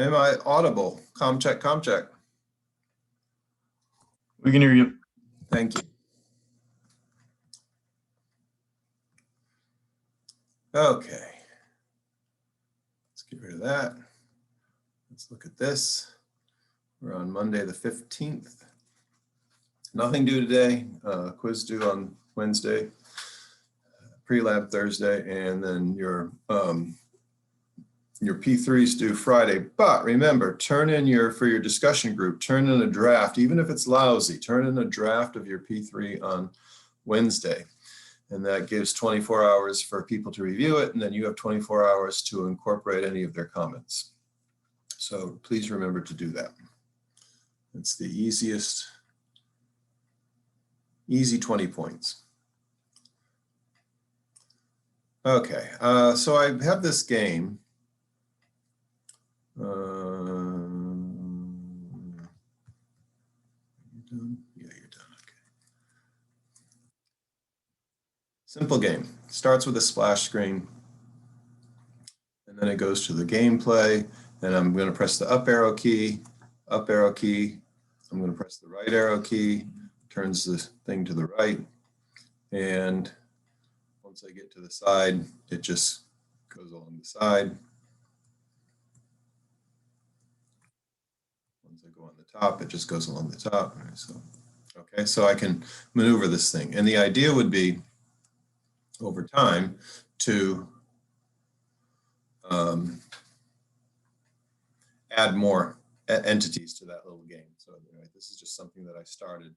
Am I audible? Com check, com check. We can hear you. Thank you. Okay. Let's get rid of that. Let's look at this. We're on Monday the 15th. Nothing due today. Quiz due on Wednesday. Pre-lab Thursday, and then your P3s due Friday. But remember, turn in for your discussion group, turn in a draft, even if it's lousy, turn in a draft of your P3 on Wednesday. And that gives 24 hours for people to review it, and then you have 24 hours to incorporate any of their comments. So please remember to do that. It's the easy 20 points. Okay, so I have this game. You're done? Yeah, you're done. Okay. Simple game. Starts with a splash screen, and then it goes to the gameplay. And I'm going to press the up arrow key. I'm going to press the right arrow key. Turns the thing to the right, and once I get to the side, it just goes along the side. Once I go on the top, it just goes along the top. Right, so, okay, so I can maneuver this thing. And the idea would be, over time, to add more entities to that little game. So this is just something that I started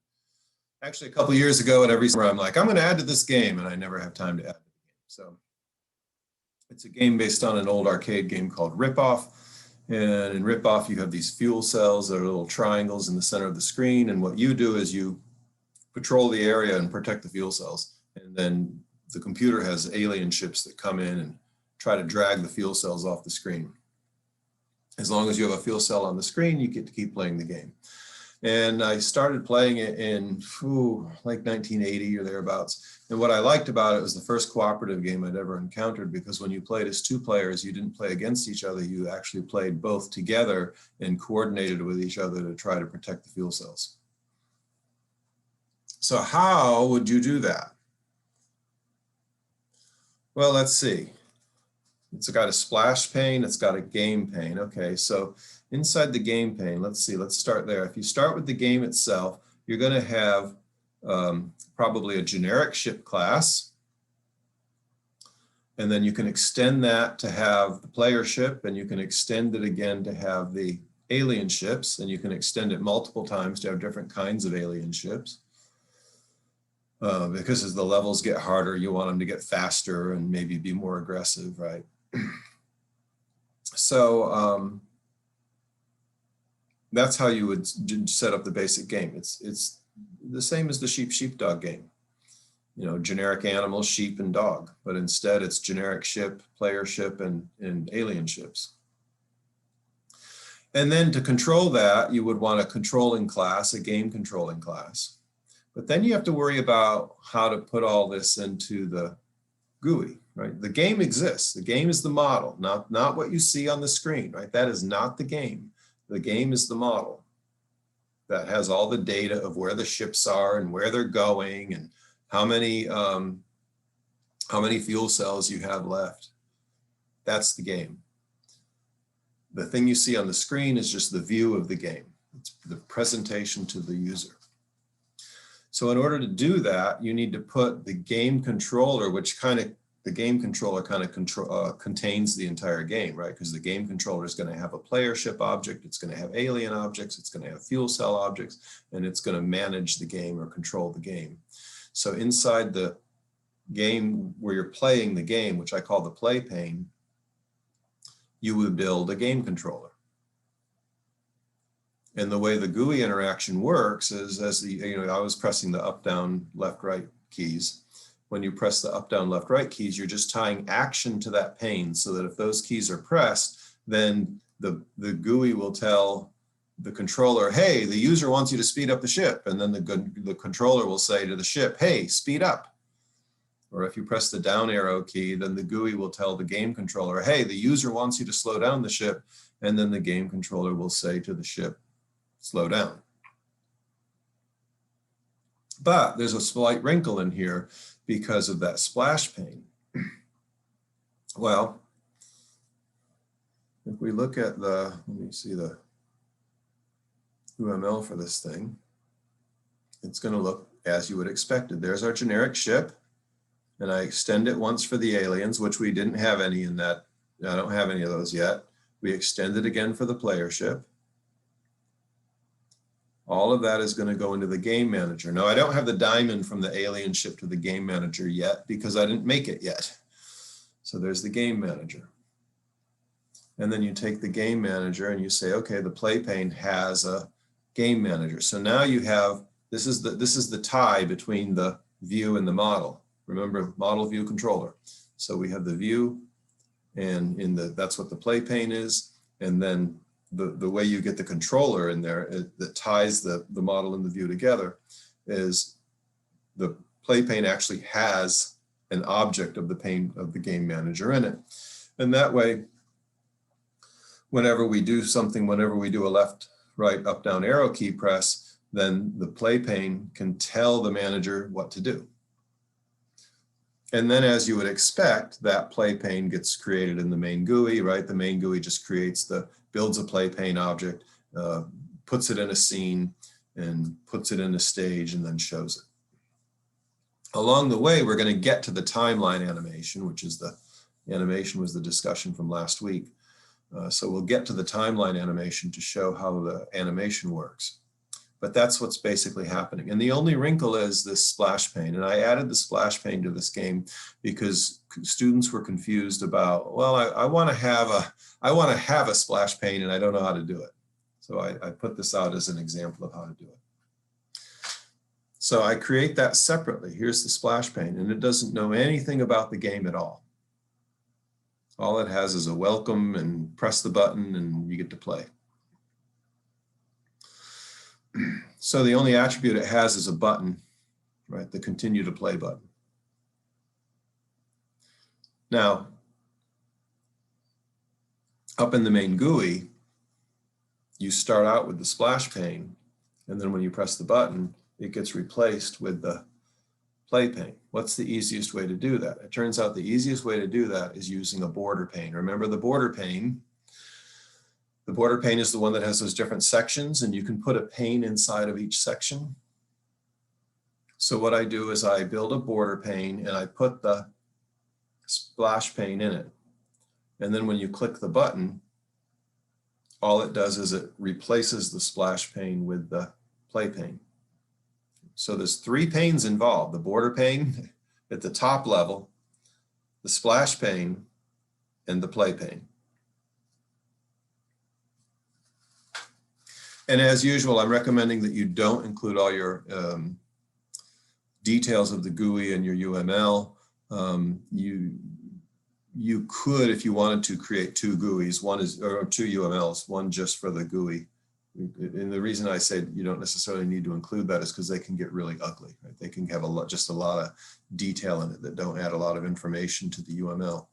actually a couple years ago, and every summer I'm like, I'm going to add to this game, and I never have time to add to the game. So it's a game based on an old arcade game called Rip-Off. And in Rip-Off, you have these fuel cells that are little triangles in the center of the screen. And what you do is you patrol the area and protect the fuel cells. And then the computer has alien ships that come in and try to drag the fuel cells off the screen. As long as you have a fuel cell on the screen, you get to keep playing the game. And I started playing it in like 1980 or thereabouts. And what I liked about it was the first cooperative game I'd ever encountered, because when you played as two players, you didn't play against each other. You actually played both together and coordinated with each other to try to protect the fuel cells. So how would you do that? Well, let's see. It's got a splash pane, it's got a game pane. Okay, so inside the game pane, let's see, let's start there. If you start with the game itself, you're going to have probably a generic ship class. And then you can extend that to have the player ship, and you can extend it again to have the alien ships, and you can extend it multiple times to have different kinds of alien ships. Because as the levels get harder, you want them to get faster and maybe be more aggressive, right? So that's how you would set up the basic game. It's the same as the sheep-sheepdog game. You know, generic animals, sheep and dog, but instead it's generic ship, player ship, and alien ships. And then to control that, you would want a controlling class, a game controlling class. But then you have to worry about how to put all this into the GUI, right? The game exists. The game is the model, not what you see on the screen, right? That is not the game. The game is the model that has all the data of where the ships are and where they're going and how many fuel cells you have left. That's the game. The thing you see on the screen is just the view of the game. It's the presentation to the user. So in order to do that, you need to put the game controller, the game controller contains the entire game, right? Because the game controller is going to have a player ship object, it's going to have alien objects, it's going to have fuel cell objects, and it's going to manage the game or control the game. So inside the game where you're playing the game, which I call the play pane, you would build a game controller. And the way the GUI interaction works is I was pressing the up, down, left, right keys. When you press the up, down, left, right keys, you're just tying action to that pane so that if those keys are pressed, then the GUI will tell the controller, hey, the user wants you to speed up the ship. And then the controller will say to the ship, hey, speed up. or if you press the down arrow key, then the GUI will tell the game controller, hey, the user wants you to slow down the ship, and then the game controller will say to the ship, slow down. But there's a slight wrinkle in here because of that splash pane. Well, if we look at the, let me see the UML for this thing, it's going to look as you would expected. There's our generic ship, and I extend it once for the aliens, which we didn't have any in that. I don't have any of those yet. We extend it again for the player ship. All of that is going to go into the game manager. Now, I don't have the diamond from the alien ship to the game manager yet because I didn't make it yet. So there's the game manager. And then you take the game manager and you say, okay, the play pane has a game manager. So now you have, this is the tie between the view and the model. Remember, model, view, controller. So we have the view, and that's what the play pane is. And then the way you get the controller in there that ties the model and the view together is the play pane actually has an object of the pane of the game manager in it. And that way, whenever we do something, whenever we do a left, right, up, down arrow key press, then the play pane can tell the manager what to do. And then, as you would expect, that play pane gets created in the main GUI, right? The main GUI just builds a play pane object, puts it in a scene, and puts it in a stage, and then shows it. Along the way, we're going to get to the timeline animation, which is the animation was the discussion from last week. So we'll get to the timeline animation to show how the animation works. But that's what's basically happening. And the only wrinkle is this splash pane. And I added the splash pane to this game because students were confused about, well, I want to have a splash pane and I don't know how to do it. So I put this out as an example of how to do it. So I create that separately. Here's the splash pane, and it doesn't know anything about the game at all. All it has is a welcome and press the button and you get to play. So the only attribute it has is a button, right? The continue to play button. Now, up in the main GUI, you start out with the splash pane, and then when you press the button, it gets replaced with the play pane. What's the easiest way to do that? It turns out the easiest way to do that is using a border pane. Remember the border pane? The border pane is the one that has those different sections, and you can put a pane inside of each section. So what I do is I build a border pane and I put the splash pane in it. And then when you click the button, all it does is it replaces the splash pane with the play pane. So there's 3 panes involved: the border pane at the top level, the splash pane, and the play pane. And as usual, I'm recommending that you don't include all your details of the GUI and your UML. You could, if you wanted to, create 2 GUIs, or 2 UMLs, one just for the GUI. And the reason I say you don't necessarily need to include that is because they can get really ugly. Right? They can have just a lot of detail in it that don't add a lot of information to the UML.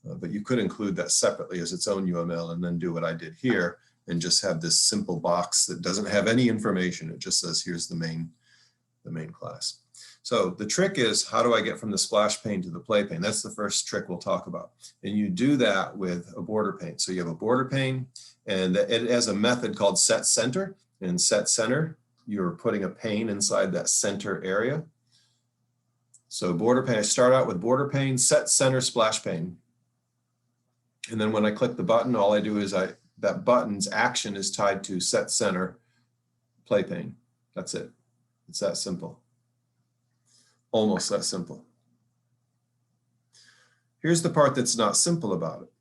But you could include that separately as its own UML and then do what I did here and just have this simple box that doesn't have any information. It just says, here's the main class. So the trick is, how do I get from the splash pane to the play pane? That's the first trick we'll talk about. And you do that with a border pane. So you have a border pane, and it has a method called set center. And set center, you're putting a pane inside that center area. So border pane, I start out with border pane, set center, splash pane. And then when I click the button, all I do is that button's action is tied to set center, play pane. That's it. It's that simple. Almost that simple. Here's the part that's not simple about it.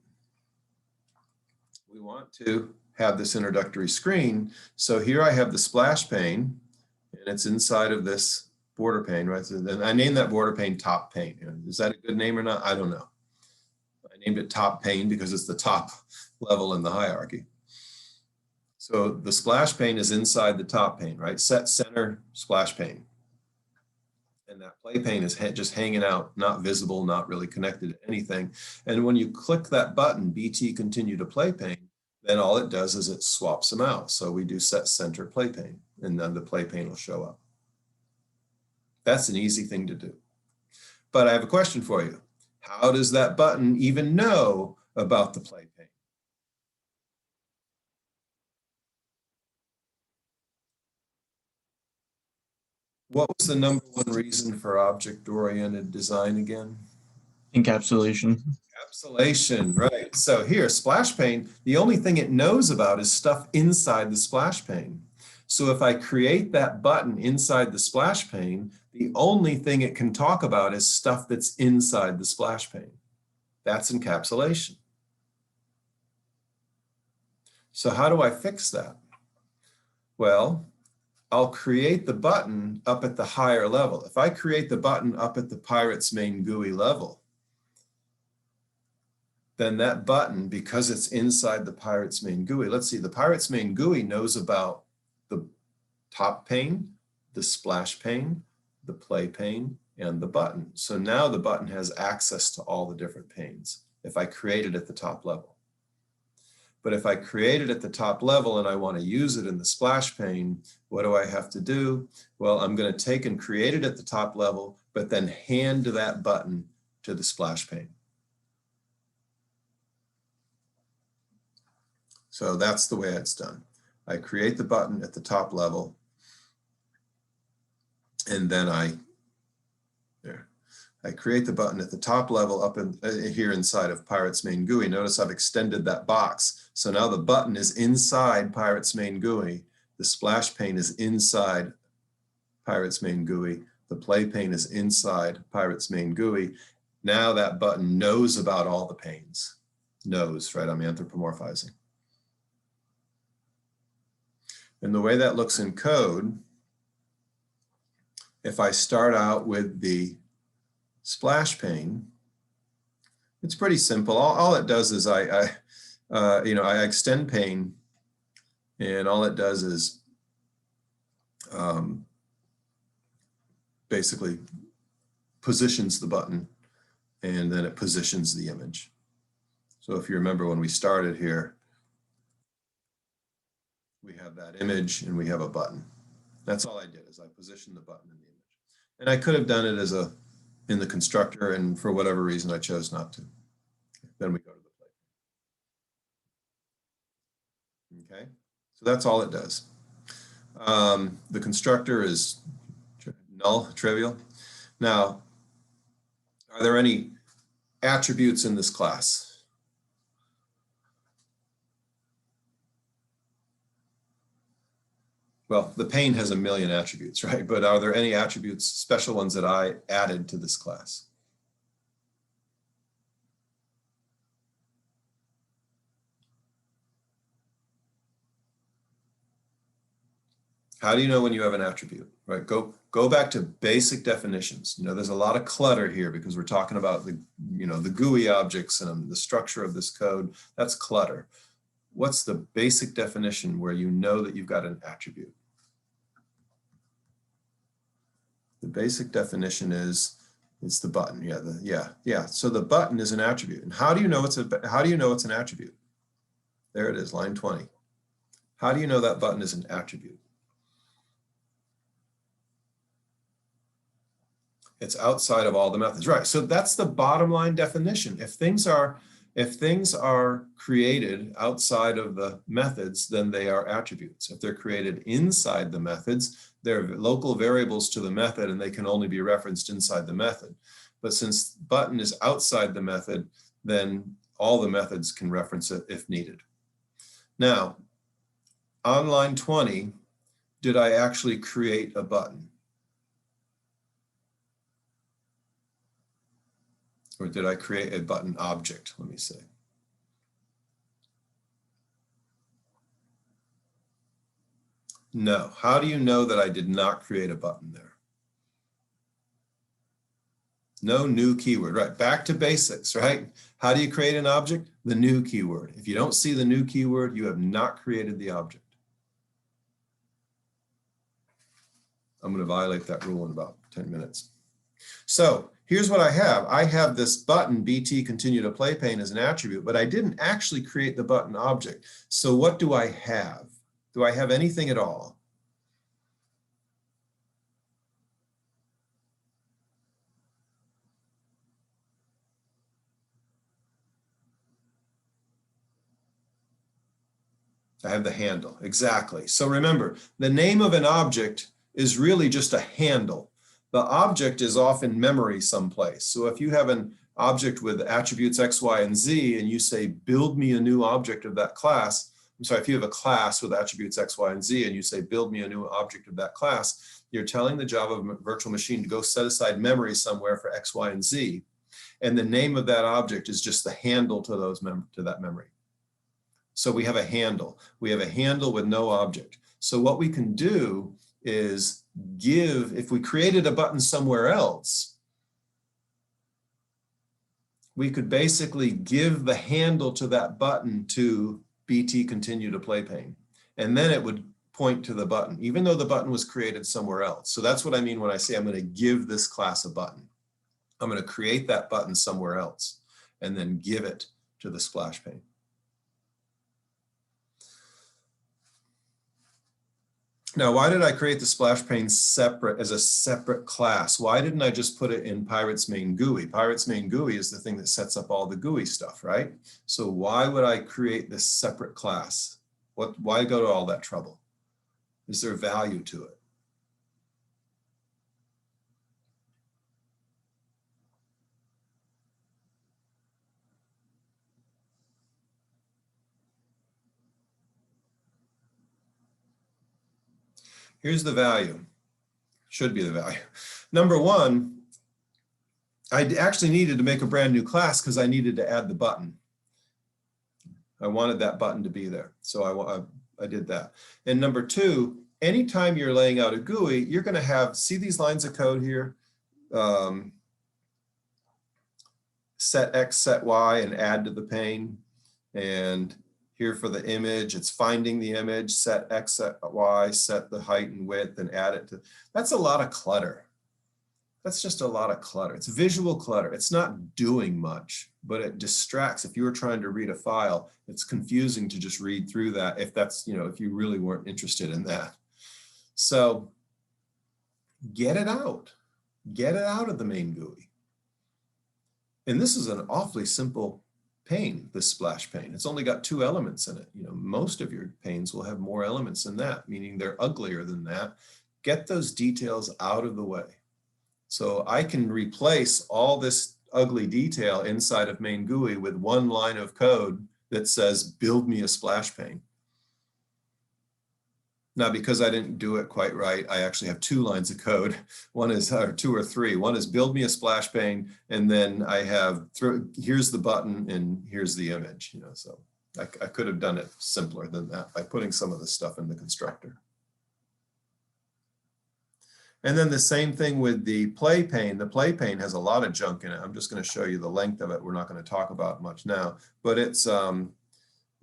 We want to have this introductory screen. So here I have the splash pane, and it's inside of this border pane, right? So then I named that border pane top pane. Is that a good name or not? I don't know. I named it top pane because it's the top level in the hierarchy. So the splash pane is inside the top pane, right? Set center splash pane. And that play pane is just hanging out, not visible, not really connected to anything. And when you click that button, BT continue to play pane, then all it does is it swaps them out. So we do set center play pane, and then the play pane will show up. That's an easy thing to do. But I have a question for you. How does that button even know about the play pane? What was the number one reason for object-oriented design again? Encapsulation. Encapsulation, right. So here, splash pane, the only thing it knows about is stuff inside the splash pane. So if I create that button inside the splash pane, the only thing it can talk about is stuff that's inside the splash pane. That's encapsulation. So how do I fix that? Well, I'll create the button up at the higher level. If I create the button up at the Pirates main GUI level, then that button, because it's inside the Pirates main GUI, let's see, the Pirates main GUI knows about the top pane, the splash pane, the play pane, and the button. So now the button has access to all the different panes if I create it at the top level. But if I create it at the top level and I want to use it in the splash pane, what do I have to do? Well, I'm going to take and create it at the top level, but then hand that button to the splash pane. So that's the way it's done. I create the button at the top level, and then I create the button at the top level up in here inside of Pirates main GUI. Notice I've extended that box. So now the button is inside Pirates main GUI. The splash pane is inside Pirates main GUI. The play pane is inside Pirates main GUI. Now that button knows about all the panes. Knows, right? I'm anthropomorphizing. And the way that looks in code, if I start out with the splash pane, it's pretty simple. All it does is I extend pane, and all it does is basically positions the button, and then it positions the image. So if you remember when we started here, we have that image and we have a button. That's all I did, is I positioned the button in the image. And I could have done it as in the constructor, and for whatever reason I chose not to. Then we go to the play. Okay, so that's all it does. The constructor is null, trivial. Now, are there any attributes in this class? Well, the pane has a million attributes, right? But are there any attributes, special ones that I added to this class? How do you know when you have an attribute, right? Go back to basic definitions. You know, there's a lot of clutter here because we're talking about the GUI objects and the structure of this code. That's clutter. What's the basic definition where you know that you've got an attribute? The basic definition is it's the button. Yeah. So the button is an attribute. And how do you know it's an attribute? There it is, line 20. How do you know that button is an attribute? It's outside of all the methods, right? So that's the bottom line definition. If things are created outside of the methods, then they are attributes. If they're created inside the methods, they're local variables to the method, and they can only be referenced inside the method. But since button is outside the method, then all the methods can reference it if needed. Now, on line 20, did I actually create a button? Or did I create a button object, let me say? No. How do you know that I did not create a button there? No new keyword, right? Back to basics, right? How do you create an object? The new keyword. If you don't see the new keyword, you have not created the object. I'm going to violate that rule in about 10 minutes. So here's what I have. I have this button, BT continue to play pane as an attribute, but I didn't actually create the button object. So what do I have? Do I have anything at all? I have the handle, exactly. So remember, the name of an object is really just a handle. The object is off in memory someplace. So if you have an object with attributes X, Y, and Z, and you say, build me a new object of that class, I'm sorry, if you have a class with attributes X, Y, and Z, and you say, build me a new object of that class, you're telling the Java virtual machine to go set aside memory somewhere for X, Y, and Z. And the name of that object is just the handle to that memory. So we have a handle. We have a handle with no object. So what we can do is give, if we created a button somewhere else, we could basically give the handle to that button to BT continue to play pane. And then it would point to the button, even though the button was created somewhere else. So that's what I mean when I say I'm going to give this class a button. I'm going to create that button somewhere else and then give it to the splash pane. Now, why did I create the splash pane separate as a separate class? Why didn't I just put it in Pirates main GUI? Pirates main GUI is the thing that sets up all the GUI stuff, right? So why would I create this separate class? Why go to all that trouble? Is there value to it? Here's the value. Should be the value. Number one, I actually needed to make a brand new class because I needed to add the button. I wanted that button to be there. So I did that. And number two, anytime you're laying out a GUI, you're going to have, see these lines of code here? Set X, set Y, and add to the pane. And here for the image, it's finding the image, set X, set Y, set the height and width, and add it to. That's a lot of clutter. That's just a lot of clutter. It's visual clutter. It's not doing much, but it distracts. If you were trying to read a file, it's confusing to just read through that if that's, if you really weren't interested in that. So get it out. Get it out of the main GUI. And this is an awfully simple pane, this splash pane. It's only got 2 elements in it. Most of your panes will have more elements than that, meaning they're uglier than that. Get those details out of the way. So I can replace all this ugly detail inside of main GUI with one line of code that says, build me a splash pane. Now, because I didn't do it quite right, I actually have 2 lines of code. One is, or 2 or 3. One is build me a splash pane, and then I have, here's the button and here's the image. So I could have done it simpler than that by putting some of the stuff in the constructor. And then the same thing with the play pane. The play pane has a lot of junk in it. I'm just going to show you the length of it. We're not going to talk about much now, but it's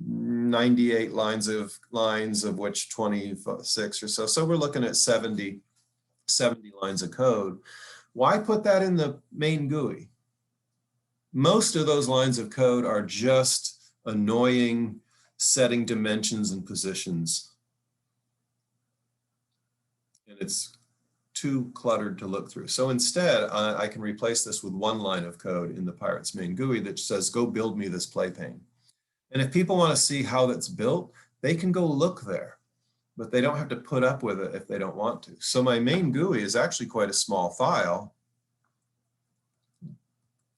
98 lines of which 26 or so. So we're looking at 70 lines of code. Why put that in the main GUI? Most of those lines of code are just annoying setting dimensions and positions. And it's too cluttered to look through. So instead, I can replace this with one line of code in the Pirates main GUI that says, go build me this play pane. And if people want to see how that's built, they can go look there, but they don't have to put up with it if they don't want to. So my main GUI is actually quite a small file.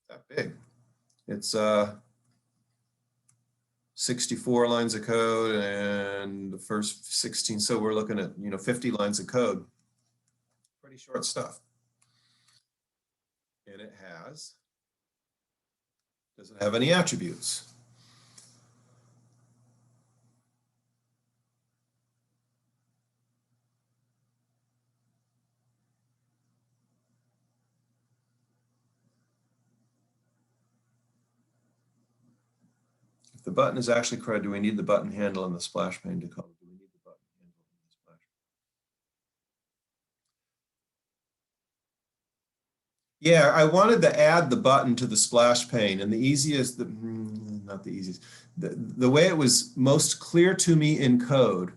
That big. It's 64 lines of code and the first 16. So we're looking at 50 lines of code. Pretty short stuff. And it does it have any attributes? If the button is actually correct, do we need the button handle in the splash pane to code? Do we need the button handle in the splash pane? Yeah, I wanted to add the button to the splash pane, and the easiest, not the easiest, the way it was most clear to me in code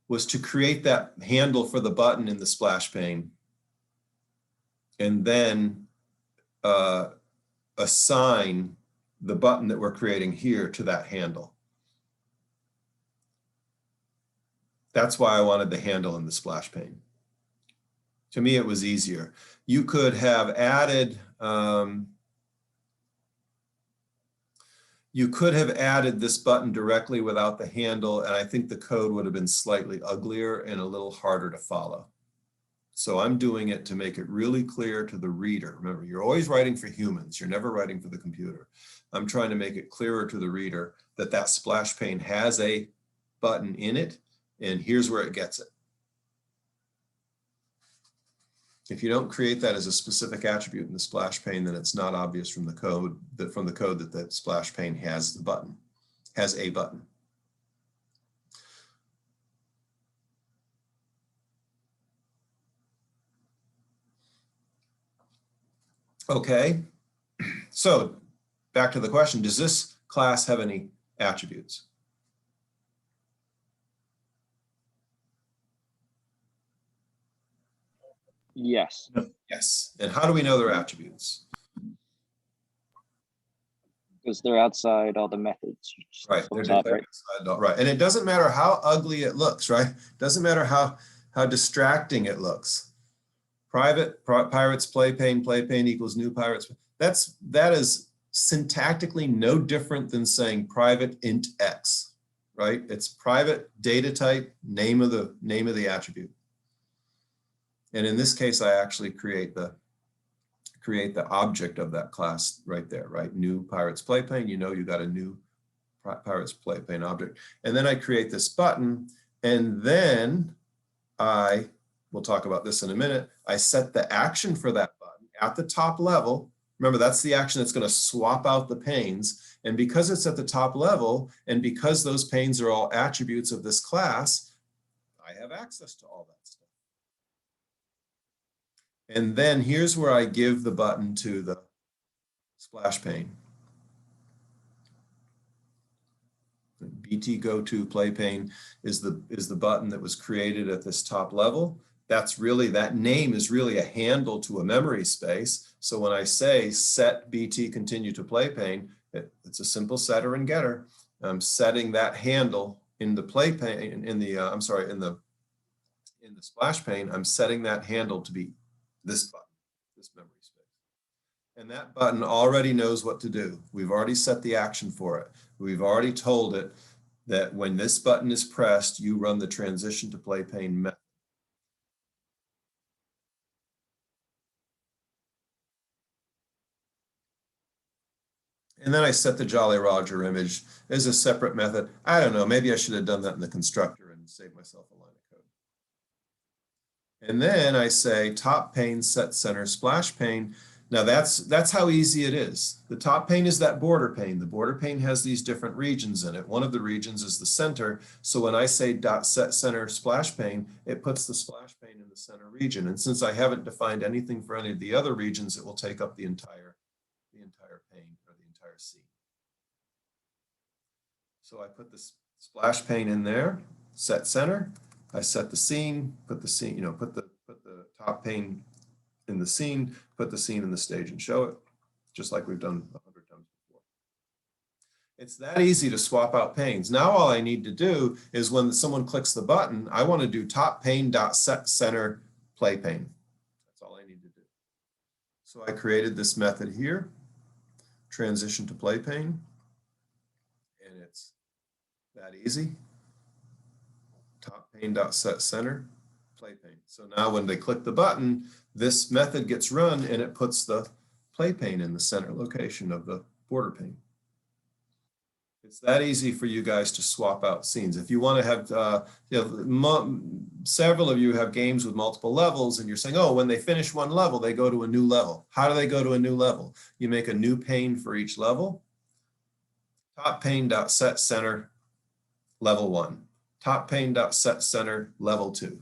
was to create that handle for the button in the splash pane, and then assign the button that we're creating here to that handle. That's why I wanted the handle in the splash pane. To me, it was easier. You could have added, this button directly without the handle, and I think the code would have been slightly uglier and a little harder to follow. So I'm doing it to make it really clear to the reader. Remember, you're always writing for humans. You're never writing for the computer. I'm trying to make it clearer to the reader that that splash pane has a button in it, and here's where it gets it. If you don't create that as a specific attribute in the splash pane, then it's not obvious from the code that that splash pane has the button, has a button. Okay, so back to the question, does this class have any attributes? Yes. Yes. And how do we know they're attributes? Because they're outside all the methods. Right, they're declared outside, right. And it doesn't matter how ugly it looks, right? It doesn't matter how distracting it looks. Pirates playpane equals new pirates. That is syntactically no different than saying private int x, right? It's private data type, name of the attribute. And in this case, I actually create the object of that class right there, right? New pirates playpane, you know you got a new pirates playpane object. And then I create this button, and then we'll talk about this in a minute, I set the action for that button at the top level. Remember, that's the action that's going to swap out the panes. And because it's at the top level, and because those panes are all attributes of this class, I have access to all that stuff. And then here's where I give the button to the splash pane. BT go to play pane is the button that was created at this top level. That's really, that name is really a handle to a memory space. So when I say set BT continue to play pane, it's a simple setter and getter. I'm setting that handle in the play pane, in the splash pane, I'm setting that handle to be this button, this memory space. And that button already knows what to do. We've already set the action for it. We've already told it that when this button is pressed, you run the transition to play pane method. And then I set the Jolly Roger image as a separate method. I don't know, maybe I should have done that in the constructor and saved myself a line of code. And then I say top pane set center splash pane. Now that's how easy it is. The top pane is that border pane. The border pane has these different regions in it. One of the regions is the center. So when I say dot set center splash pane, it puts the splash pane in the center region. And since I haven't defined anything for any of the other regions, it will take up the entire pane or the entire scene. So I put the splash pane in there, set center. I set the scene, put the scene, put the top pane in the scene, put the scene in the stage and show it, just like we've done 100 times before. It's that easy to swap out panes. Now all I need to do is when someone clicks the button, I want to do top pane dot set center play pane. That's all I need to do. So I created this method here, transition to play pane, and it's that easy. Top pane dot set center play pane. So now when they click the button, this method gets run and it puts the play pane in the center location of the border pane. It's that easy for you guys to swap out scenes. If you want to have, several of you have games with multiple levels and you're saying, oh, when they finish one level, they go to a new level. How do they go to a new level? You make a new pane for each level. Top pane dot set center level 1. Top pane dot set center level 2.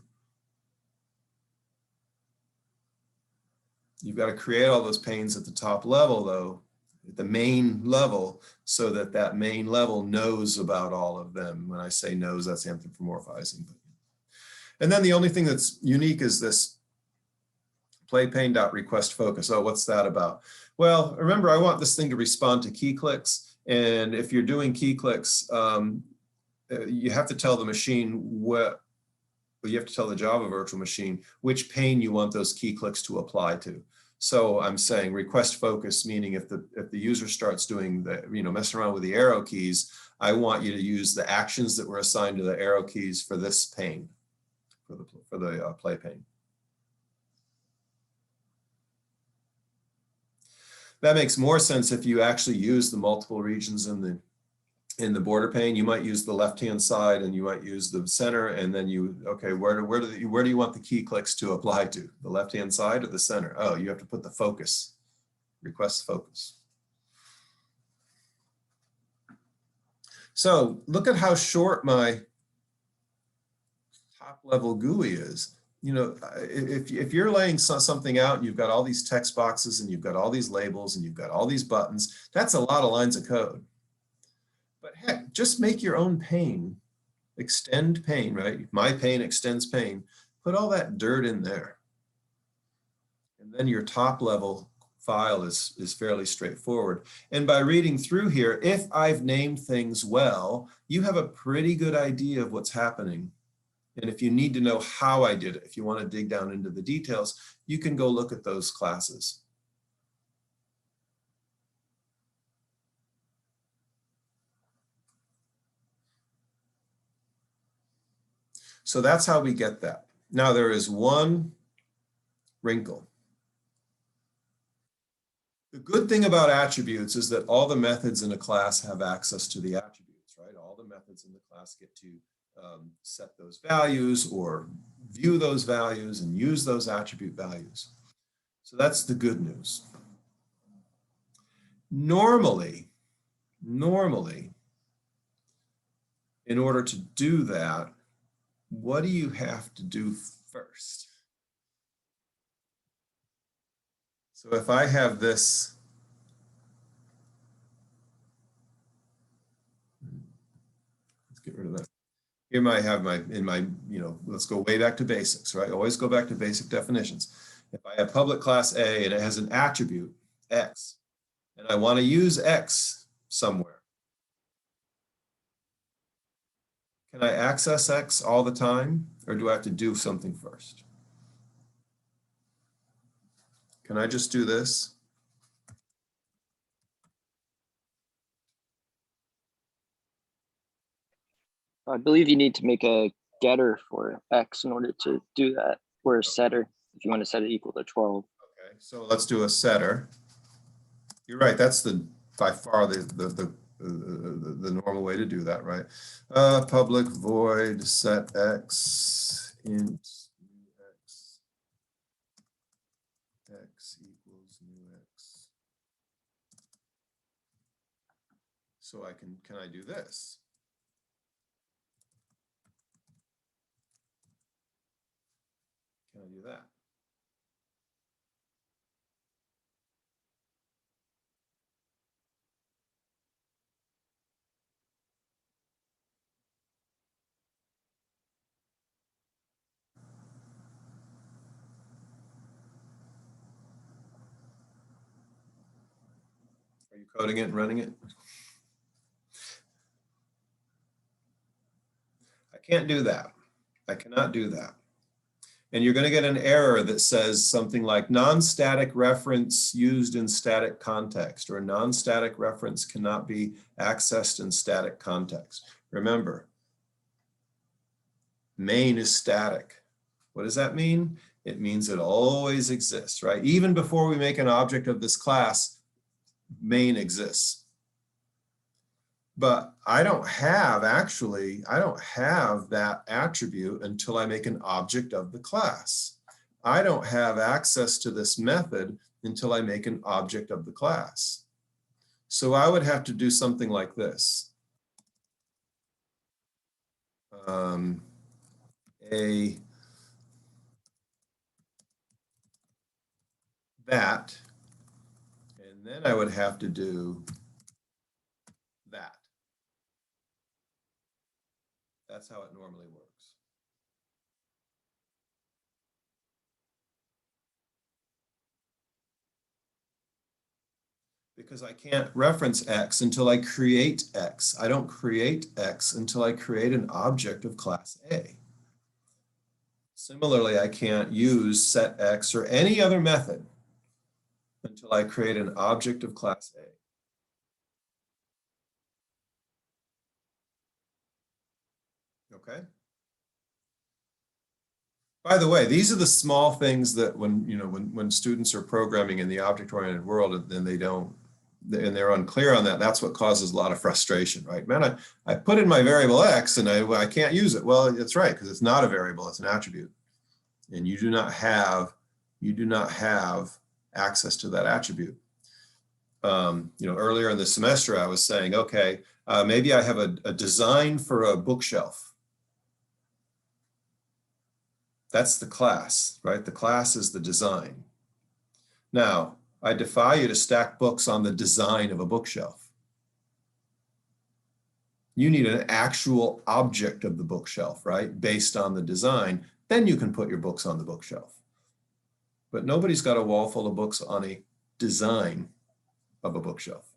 You've got to create all those panes at the top level, though, at the main level, so that that main level knows about all of them. When I say knows, that's anthropomorphizing. And then the only thing that's unique is this playPane.requestFocus. Oh, what's that about? Well, remember, I want this thing to respond to key clicks. And if you're doing key clicks, you have to tell the machine you have to tell the Java virtual machine which pane you want those key clicks to apply to. So I'm saying request focus, meaning if the user starts doing the, messing around with the arrow keys, I want you to use the actions that were assigned to the arrow keys for this pane, for the play pane. That makes more sense if you actually use the multiple regions in the border pane. You might use the left-hand side and you might use the center, and then okay, where do you want the key clicks to apply to? The left-hand side or the center? Oh, you have to put the focus, request focus. So look at how short my top level GUI is. If you're laying something out and you've got all these text boxes and you've got all these labels and you've got all these buttons, that's a lot of lines of code. But heck, just make your own pane, extend pane, right? My pane extends pane, put all that dirt in there. And then your top level file is fairly straightforward. And by reading through here, if I've named things well, you have a pretty good idea of what's happening. And if you need to know how I did it, if you want to dig down into the details, you can go look at those classes. So that's how we get that. Now there is one wrinkle. The good thing about attributes is that all the methods in a class have access to the attributes, right? All the methods in the class get to set those values or view those values and use those attribute values. So that's the good news. Normally, in order to do that, what do you have to do first? So if I have this, let's get rid of that. Here I have let's go way back to basics, right? Always go back to basic definitions. If I have public class A and it has an attribute, X, and I want to use X somewhere, can I access X all the time, or do I have to do something first? Can I just do this? I believe you need to make a getter for X in order to do that, or a setter if you want to set it equal to 12. Okay, so let's do a setter. You're right. That's by far the normal way to do that, right? Public void set X int new X equals new X. So can I do this? Can I do that? Are you coding it and running it? I can't do that. I cannot do that. And you're going to get an error that says something like non-static reference used in static context, or non-static reference cannot be accessed in static context. Remember, main is static. What does that mean? It means it always exists, right? Even before we make an object of this class, main exists. But I don't have that attribute until I make an object of the class. I don't have access to this method until I make an object of the class. So I would have to do something like this. A that, and then I would have to do that. That's how it normally works. Because I can't reference X until I create X. I don't create X until I create an object of class A. Similarly, I can't use set X or any other method until I create an object of class A. Okay. By the way, these are the small things that when students are programming in the object-oriented world and they're unclear on that, that's what causes a lot of frustration, right? Man, I put in my variable X and I can't use it. Well, that's right, because it's not a variable, it's an attribute. And you do not have access to that attribute. Earlier in the semester, I was saying, okay, maybe I have a design for a bookshelf. That's the class, right? The class is the design. Now, I defy you to stack books on the design of a bookshelf. You need an actual object of the bookshelf, right? Based on the design, then you can put your books on the bookshelf. But nobody's got a wall full of books on a design of a bookshelf.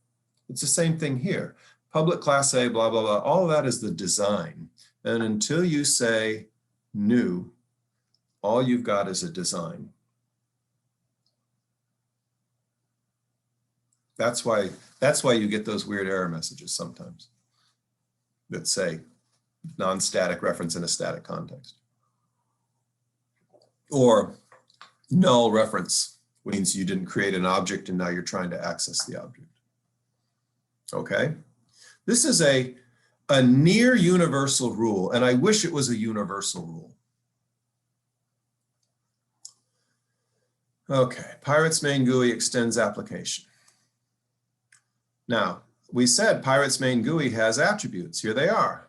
It's the same thing here. Public class A, blah, blah, blah, all of that is the design. And until you say new, all you've got is a design. That's why you get those weird error messages sometimes that say non-static reference in a static context. Or null reference means you didn't create an object and now you're trying to access the object. Okay? This is a near universal rule, and I wish it was a universal rule. Okay, Pirates main GUI extends application. Now, we said Pirates main GUI has attributes. Here they are.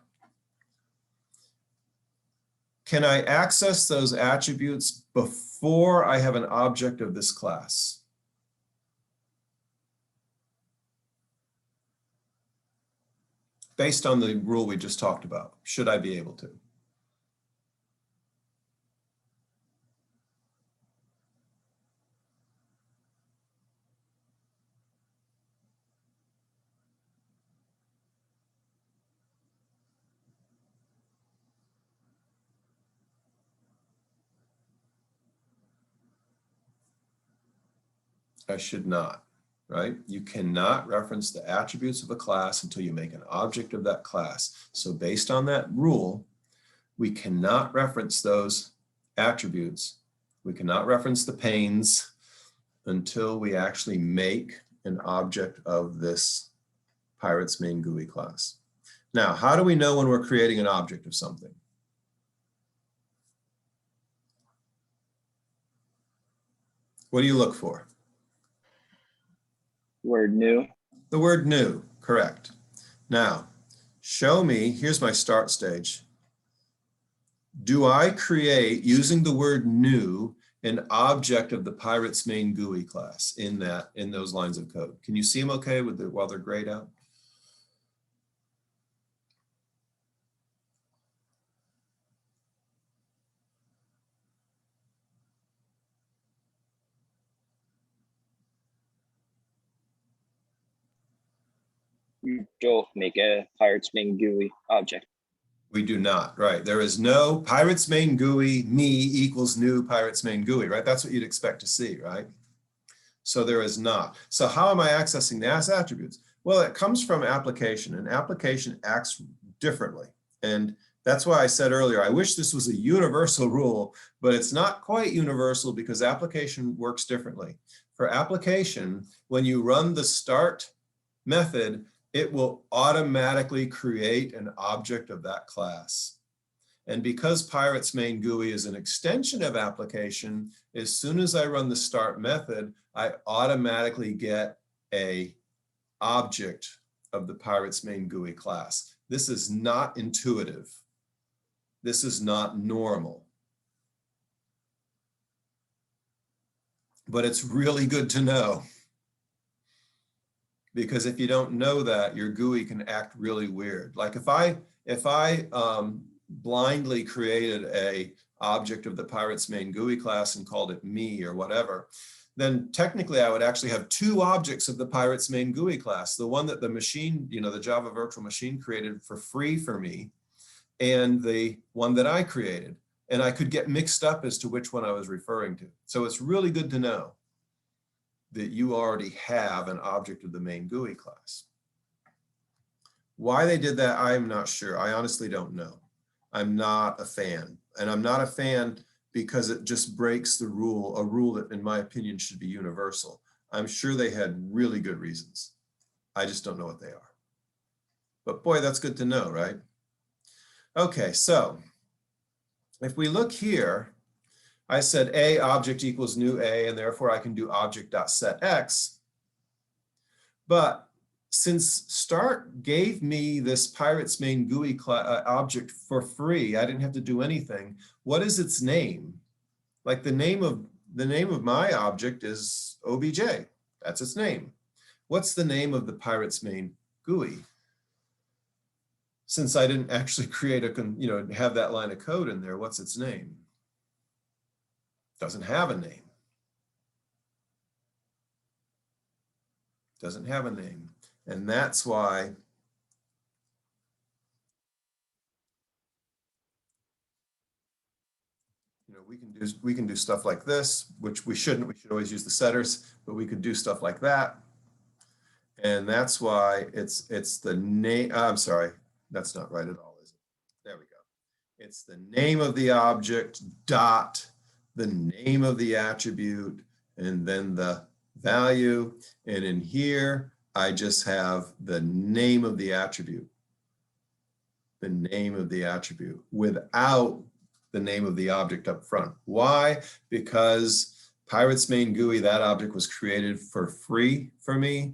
Can I access those attributes before I have an object of this class? Based on the rule we just talked about, should I be able to? I should not, right? You cannot reference the attributes of a class until you make an object of that class. So based on that rule, we cannot reference those attributes. We cannot reference the panes until we actually make an object of this Pirates main GUI class. Now, how do we know when we're creating an object of something? What do you look for? Word new. The word new, correct. Now, show me, here's my start stage. Do I create, using the word new, an object of the Pirates main GUI class in those lines of code? Can you see them okay while they're grayed out? You don't make a Pirates main GUI object. We do not, right? There is no Pirates main GUI me equals new Pirates main GUI, right? That's what you'd expect to see, right? So there is not. So how am I accessing the attributes? Well, it comes from application, and application acts differently. And that's why I said earlier, I wish this was a universal rule, but it's not quite universal because application works differently. For application, when you run the start method, it will automatically create an object of that class. And because Pirates main GUI is an extension of application, as soon as I run the start method, I automatically get an object of the Pirates main GUI class. This is not intuitive. This is not normal. but it's really good to know. Because if you don't know that, your GUI can act really weird. Like if I blindly created a object of the Pirates main GUI class and called it me or whatever, then technically I would actually have two objects of the Pirates main GUI class. The one that the machine, the Java virtual machine created for free for me, and the one that I created. And I could get mixed up as to which one I was referring to. So it's really good to know that you already have an object of the main GUI class. Why they did that, I'm not sure. I honestly don't know. I'm not a fan. And I'm not a fan because it just breaks the rule, a rule that in my opinion should be universal. I'm sure they had really good reasons. I just don't know what they are. But boy, that's good to know, right? Okay, so if we look here, I said A object equals new A, and therefore I can do object.setX. But since Start gave me this Pirates main GUI object for free, I didn't have to do anything. What is its name? Like the name of my object is OBJ. That's its name. What's the name of the Pirates main GUI? Since I didn't actually create have that line of code in there, what's its name? Doesn't have a name. Doesn't have a name. And that's why we can do stuff like this, which we shouldn't. We should always use the setters, but we could do stuff like that. And that's why it's the name. I'm sorry, that's not right at all, is it? There we go. It's the name of the object dot the name of the attribute and then the value. And in here, I just have the name of the attribute. The name of the attribute without the name of the object up front. Why? Because Pirates main GUI, that object was created for free for me,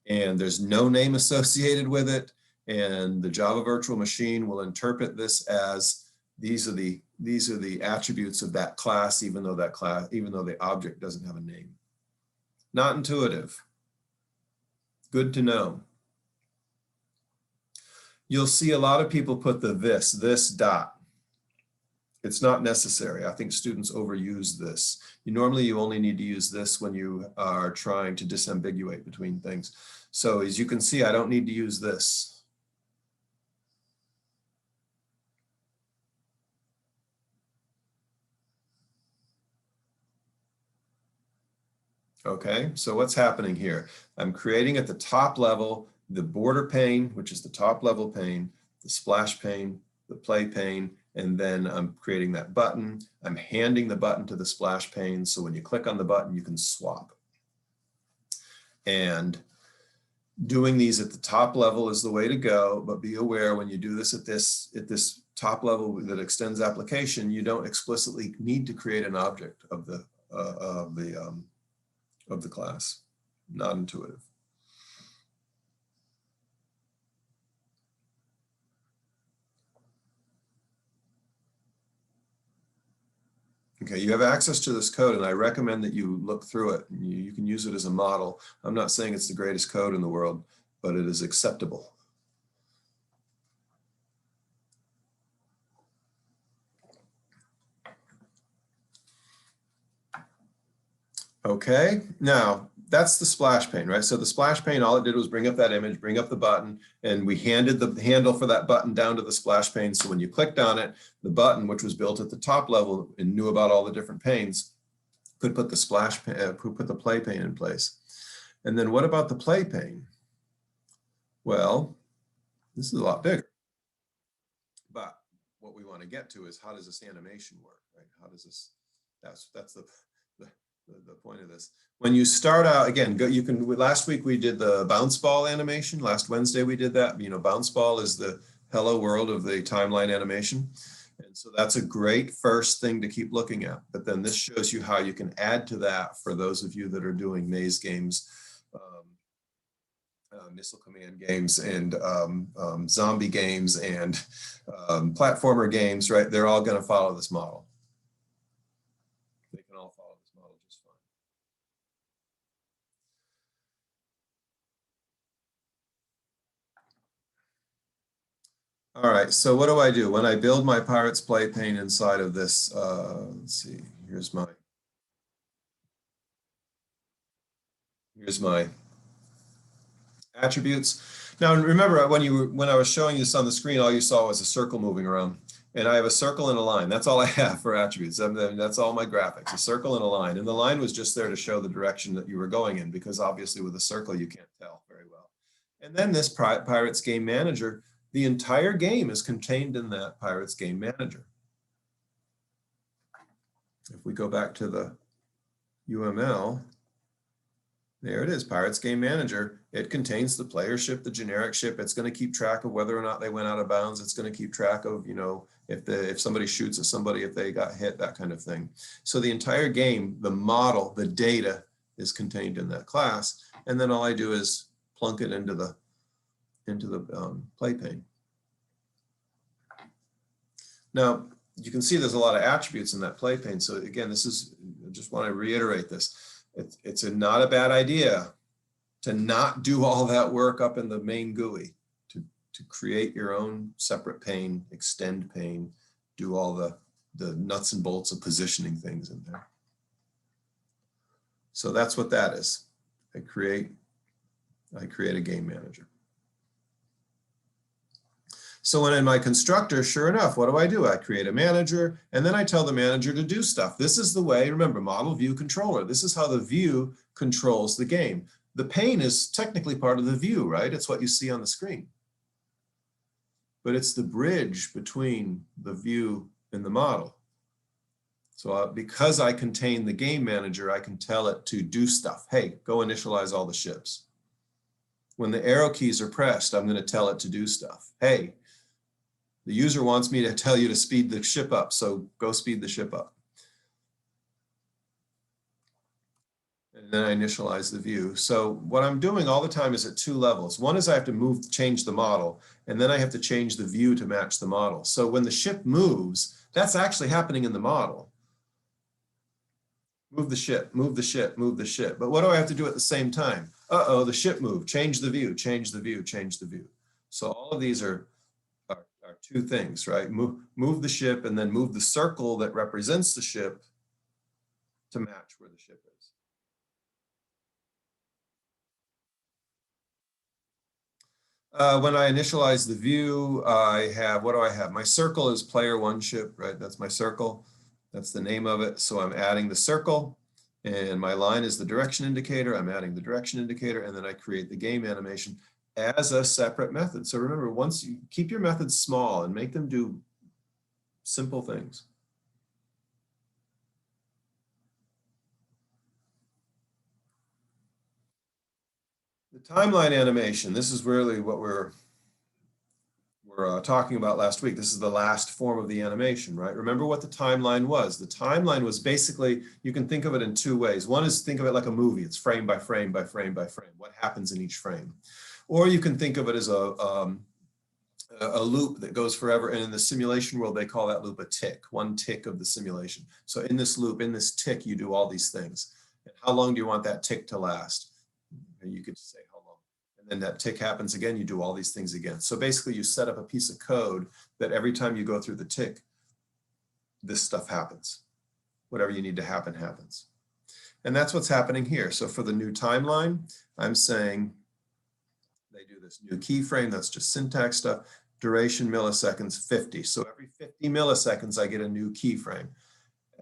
and there's no name associated with it. And the Java virtual machine will interpret this as these are the attributes of that class, even though the object doesn't have a name. Not intuitive. Good to know. You'll see a lot of people put the this dot. It's not necessary. I think students overuse this. Normally you only need to use this when you are trying to disambiguate between things. So as you can see, I don't need to use this. Okay, so what's happening here? I'm creating at the top level the border pane, which is the top level pane, the splash pane, the play pane, and then I'm creating that button. I'm handing the button to the splash pane, so when you click on the button, you can swap. And doing these at the top level is the way to go, but be aware when you do this at this top level that extends application, you don't explicitly need to create an object of the class. Not intuitive. Okay, you have access to this code, and I recommend that you look through it. You can use it as a model. I'm not saying it's the greatest code in the world, but it is acceptable. Okay, now that's the splash pane, right? So the splash pane, all it did was bring up that image, bring up the button, and we handed the handle for that button down to the splash pane. So when you clicked on it, the button, which was built at the top level and knew about all the different panes, could put the splash pane, could put the play pane in place. And then what about the play pane? Well, this is a lot bigger. But what we want to get to is, how does this animation work, right? How does this, that's the point of this. When you start out, again, last week we did the bounce ball animation. Last Wednesday we did that. Bounce ball is the hello world of the timeline animation. And so that's a great first thing to keep looking at. But then this shows you how you can add to that for those of you that are doing maze games, missile command games, and zombie games, and platformer games, right? They're all going to follow this model. They can all follow this model just fine. All right, so what do I do? When I build my Pirates play pane inside of this, let's see, here's my attributes. Now remember when I was showing this on the screen, all you saw was a circle moving around. And I have a circle and a line. That's all I have for attributes. That's all my graphics, a circle and a line. And the line was just there to show the direction that you were going in, because obviously with a circle, you can't tell very well. And then this Pirates Game Manager, the entire game is contained in that Pirates Game Manager. If we go back to the UML, there it is, Pirates Game Manager. It contains the player ship, the generic ship. It's going to keep track of whether or not they went out of bounds. It's going to keep track of, you know, if somebody shoots at somebody, if they got hit, that kind of thing. So the entire game, the model, the data is contained in that class. And then all I do is plunk it into the play pane. Now, you can see there's a lot of attributes in that play pane. So again, I just want to reiterate this. It's not a bad idea to not do all that work up in the main GUI, to create your own separate pane, extend pane, do all the nuts and bolts of positioning things in there. So that's what that is. I create a game manager. So when in my constructor, sure enough, what do? I create a manager, and then I tell the manager to do stuff. This is the way, remember, model view controller. This is how the view controls the game. The pane is technically part of the view, right? It's what you see on the screen. But it's the bridge between the view and the model. So because I contain the game manager, I can tell it to do stuff. Hey, go initialize all the ships. When the arrow keys are pressed, I'm going to tell it to do stuff. Hey, the user wants me to tell you to speed the ship up, so go speed the ship up. And then I initialize the view. So what I'm doing all the time is at two levels. One is I have to change the model, and then I have to change the view to match the model. So when the ship moves, that's actually happening in the model. Move the ship, move the ship, move the ship. But what do I have to do at the same time? Uh-oh, the ship moved. Change the view, change the view, change the view. So all of these are two things, right? Move the ship and then move the circle that represents the ship to match where the ship is. When I initialize the view, I have, what do I have? My circle is player one ship, right? That's my circle. That's the name of it. So I'm adding the circle, and my line is the direction indicator. I'm adding the direction indicator, and then I create the game animation as a separate method. So remember, once you keep your methods small and make them do simple things. The timeline animation, this is really what we're talking about last week. This is the last form of the animation, right? Remember what the timeline was. The timeline was basically, you can think of it in two ways. One is think of it like a movie. It's frame by frame by frame by frame. What happens in each frame? Or you can think of it as a loop that goes forever. And in the simulation world, they call that loop a tick, one tick of the simulation. So in this loop, in this tick, you do all these things. And how long do you want that tick to last? And you could say how long. And then that tick happens again, you do all these things again. So basically you set up a piece of code that every time you go through the tick, this stuff happens. Whatever you need to happen happens. And that's what's happening here. So for the new timeline, I'm saying they do this new keyframe, that's just syntax stuff. Duration milliseconds 50. So every 50 milliseconds, I get a new keyframe.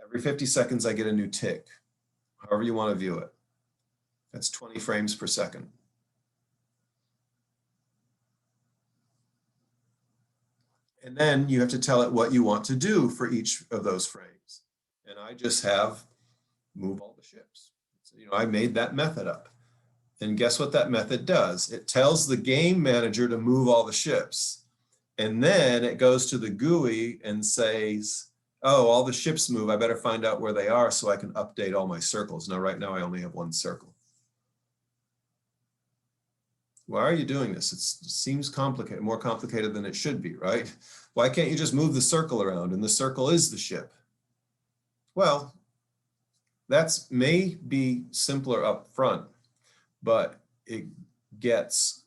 Every 50 seconds, I get a new tick, however you want to view it. That's 20 frames per second. And then you have to tell it what you want to do for each of those frames. And I just have move all the ships. So, I made that method up. And guess what that method does? It tells the game manager to move all the ships. And then it goes to the GUI and says, oh, all the ships move. I better find out where they are so I can update all my circles. Now, right now, I only have one circle. Why are you doing this? It seems complicated, more complicated than it should be, right? Why can't you just move the circle around and the circle is the ship? Well, that's may be simpler up front, but it gets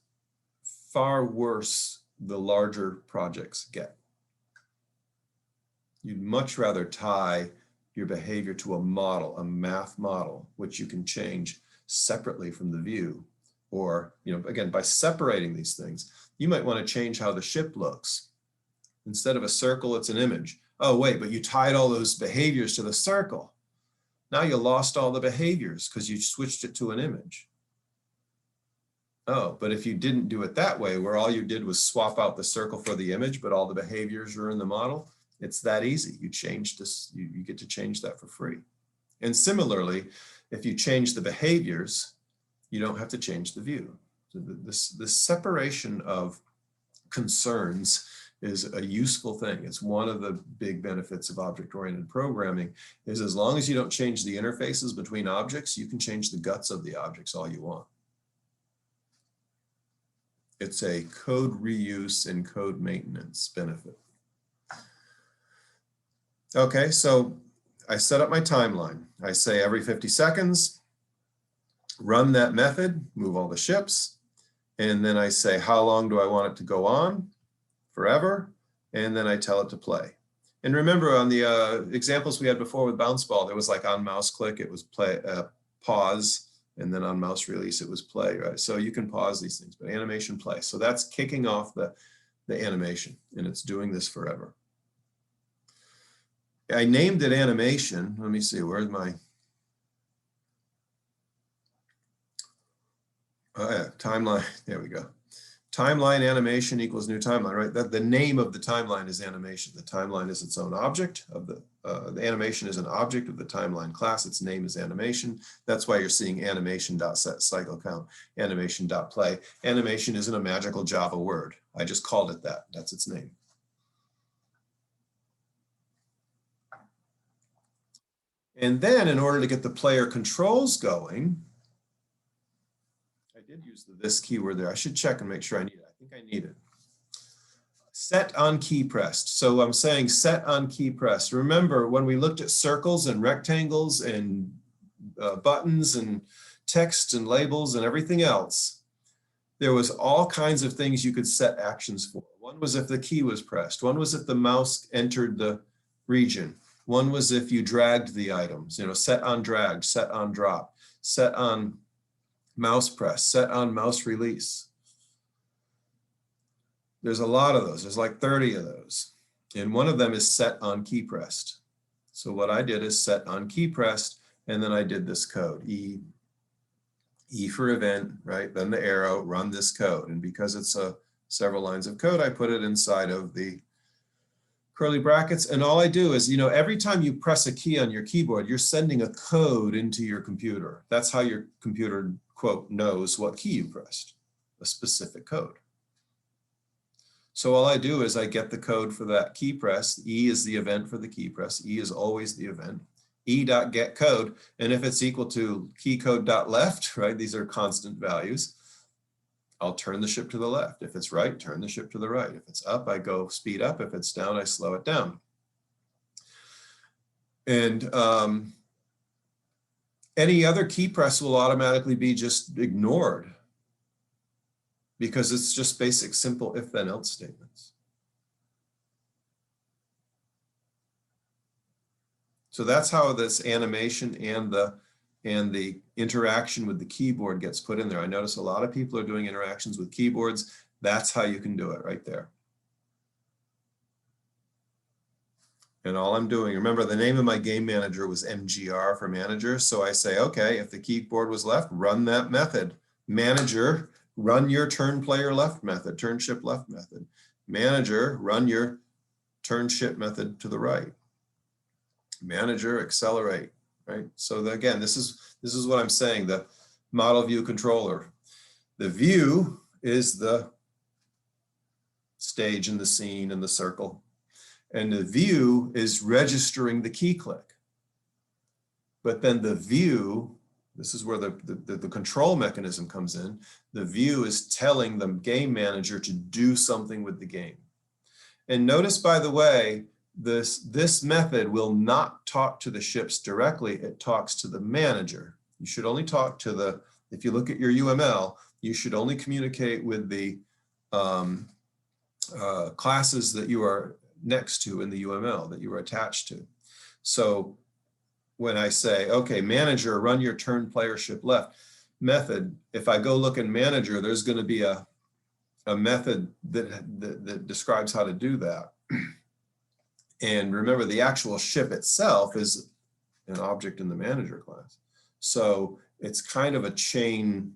far worse the larger projects get. You'd much rather tie your behavior to a model, a math model, which you can change separately from the view. Or, again, by separating these things, you might want to change how the ship looks. Instead of a circle, it's an image. Oh, wait, but you tied all those behaviors to the circle. Now you lost all the behaviors because you switched it to an image. Oh, but if you didn't do it that way, where all you did was swap out the circle for the image, but all the behaviors are in the model, it's that easy. You change this, you get to change that for free. And similarly, if you change the behaviors, you don't have to change the view. So this separation of concerns is a useful thing. It's one of the big benefits of object-oriented programming, is as long as you don't change the interfaces between objects, you can change the guts of the objects all you want. It's a code reuse and code maintenance benefit. Okay, so I set up my timeline. I say every 50 seconds, run that method, move all the ships, and then I say how long do I want it to go on? Forever, and then I tell it to play. And remember, on the examples we had before with bounce ball, there was like on mouse click, it was play, pause, and then on mouse release, it was play, right? So you can pause these things, but animation play. So that's kicking off the animation, and it's doing this forever. I named it animation. Let me see, where's my, oh yeah, timeline, there we go. Timeline animation equals new timeline, right? That the name of the timeline is animation. The timeline is its own object of the animation is an object of the timeline class. Its name is animation. That's why you're seeing animation.set cycle count, animation.play. Animation isn't a magical Java word. I just called it that. That's its name. And then in order to get the player controls going, I did use the this keyword there. I should check and make sure I need it. I think I need it. Set on key pressed. So I'm saying set on key pressed. Remember when we looked at circles and rectangles and buttons and text and labels and everything else, there was all kinds of things you could set actions for. One was if the key was pressed. One was if the mouse entered the region. One was if you dragged the items, set on drag, set on drop, set on mouse press, set on mouse release. There's a lot of those. There's like 30 of those. And one of them is set on key pressed. So what I did is set on key pressed, and then I did this code, E for event, right? Then the arrow, run this code. And because it's several lines of code, I put it inside of the curly brackets. And all I do is, every time you press a key on your keyboard, you're sending a code into your computer. That's how your computer, quote, knows what key you pressed, a specific code. So all I do is I get the code for that key press. E is the event for the key press. E is always the event. E.getCode. And if it's equal to keycode.left, right, these are constant values, I'll turn the ship to the left. If it's right, turn the ship to the right. If it's up, I go speed up. If it's down, I slow it down. And any other key press will automatically be just ignored because it's just basic, simple if then else statements. So that's how this animation and the interaction with the keyboard gets put in there. I notice a lot of people are doing interactions with keyboards. That's how you can do it right there. And all I'm doing, remember the name of my game manager was MGR for manager. So I say, okay, if the keyboard was left, run that method. Manager, run your turn player left method, turn ship left method. Manager, run your turn ship method to the right. Manager, accelerate, right? So again, this is what I'm saying, the model view controller. The view is the stage and the scene and the circle. And the view is registering the key click. But then the view, this is where the control mechanism comes in. The view is telling the game manager to do something with the game. And notice, by the way, this method will not talk to the ships directly. It talks to the manager. You should only talk to if you look at your UML, you should only communicate with the classes that you are next to in the UML that you are attached to. So when I say, okay, manager, run your turn player ship left method, if I go look in manager, there's going to be a method that describes how to do that. And remember, the actual ship itself is an object in the manager class. So it's kind of a chain,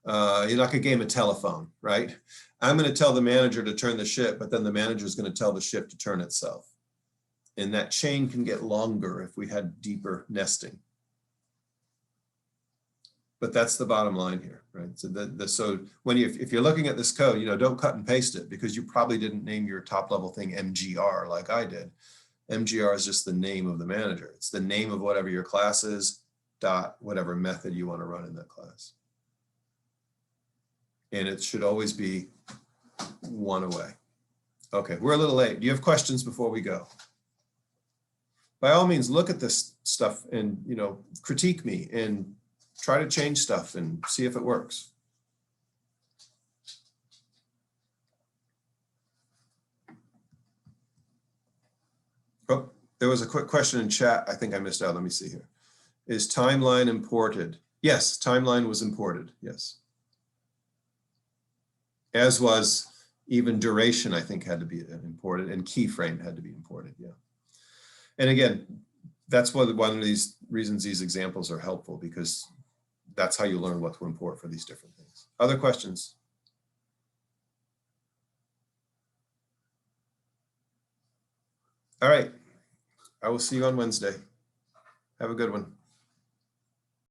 you're like a game of telephone, right? I'm going to tell the manager to turn the ship, but then the manager is going to tell the ship to turn itself. And that chain can get longer if we had deeper nesting. But that's the bottom line here, right? So so when if you're looking at this code, don't cut and paste it, because you probably didn't name your top level thing MGR like I did. MGR is just the name of the manager. It's the name of whatever your class is, dot whatever method you want to run in that class. And it should always be one away. Okay, we're a little late. Do you have questions before we go? By all means, look at this stuff and critique me and try to change stuff and see if it works. Oh, there was a quick question in chat. I think I missed out. Let me see here. Is timeline imported? Yes, timeline was imported. Yes. As was even duration, I think, had to be imported, and keyframe had to be imported. Yeah. And again, that's one of these reasons these examples are helpful, because that's how you learn what to import for these different things. Other questions? All right. I will see you on Wednesday. Have a good one.